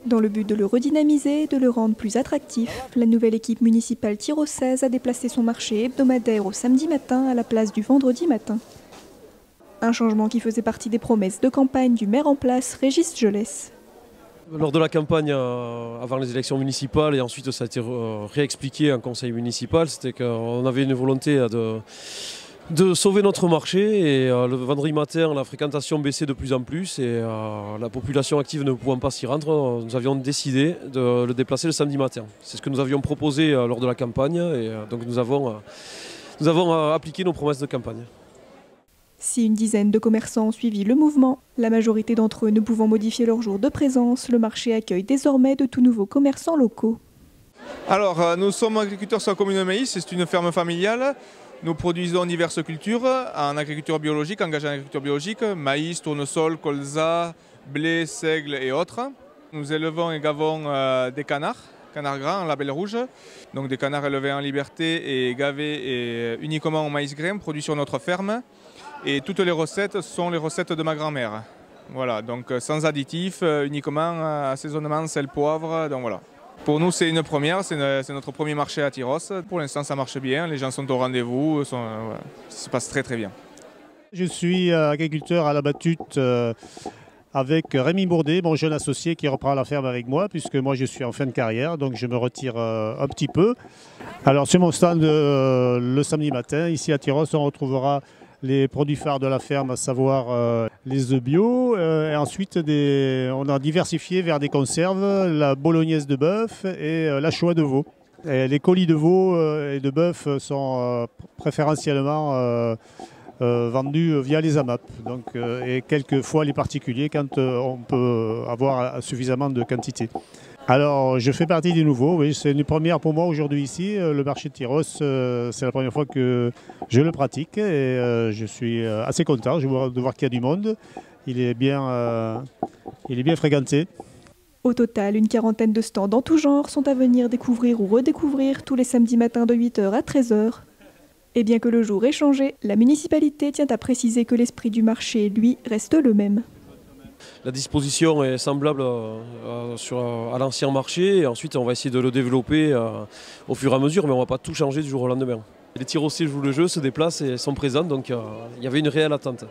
Dans le but de le redynamiser et de le rendre plus attractif, la nouvelle équipe municipale tyrosaise a déplacé son marché hebdomadaire au samedi matin à la place du vendredi matin. Un changement qui faisait partie des promesses de campagne du maire en place, Régis Jolès. Lors de la campagne avant les élections municipales et ensuite ça a été réexpliqué en conseil municipal, c'était qu'on avait une volonté de sauver notre marché et le vendredi matin la fréquentation baissait de plus en plus et la population active ne pouvant pas s'y rendre, nous avions décidé de le déplacer le samedi matin. C'est ce que nous avions proposé lors de la campagne et donc nous avons appliqué nos promesses de campagne. Si une dizaine de commerçants ont suivi le mouvement, la majorité d'entre eux ne pouvant modifier leur jour de présence, le marché accueille désormais de tout nouveaux commerçants locaux. Alors, nous sommes agriculteurs sur la commune de Maïs, c'est une ferme familiale. Nous produisons diverses cultures en agriculture biologique, engagée en agriculture biologique, maïs, tournesol, colza, blé, seigle et autres. Nous élevons et gavons des canards grands en label rouge, donc des canards élevés en liberté et gavés et uniquement au maïs grain produit sur notre ferme. Et toutes les recettes sont les recettes de ma grand-mère. Voilà, donc sans additifs, uniquement assaisonnement, sel, poivre, donc voilà. Pour nous, c'est une première, c'est notre premier marché à Tyrosse. Pour l'instant, ça marche bien, les gens sont au rendez-vous, voilà, ça se passe très très bien. Je suis agriculteur à la battute avec Rémi Bourdet, mon jeune associé qui reprend la ferme avec moi, puisque moi je suis en fin de carrière, donc je me retire un petit peu. Alors sur mon stand le samedi matin, ici à Tyrosse, on retrouvera les produits phares de la ferme, à savoir les œufs bio. Et ensuite, on a diversifié vers des conserves, la bolognaise de bœuf et la chouette de veau. Et les colis de veau et de bœuf sont préférentiellement vendus via les AMAP. Donc, et quelquefois les particuliers quand on peut avoir suffisamment de quantité. Alors, je fais partie des nouveaux, oui, c'est une première pour moi aujourd'hui ici. Le marché de Tyrosse, c'est la première fois que je le pratique et je suis assez content de voir qu'il y a du monde. Il est bien fréquenté. Au total, une quarantaine de stands en tout genre sont à venir découvrir ou redécouvrir tous les samedis matins de 8 h à 13 h. Et bien que le jour ait changé, la municipalité tient à préciser que l'esprit du marché, lui, reste le même. La disposition est semblable à l'ancien marché et ensuite on va essayer de le développer au fur et à mesure, mais on ne va pas tout changer du jour au lendemain. Les Tyrossais jouent le jeu, se déplacent et sont présents, donc il y avait une réelle attente.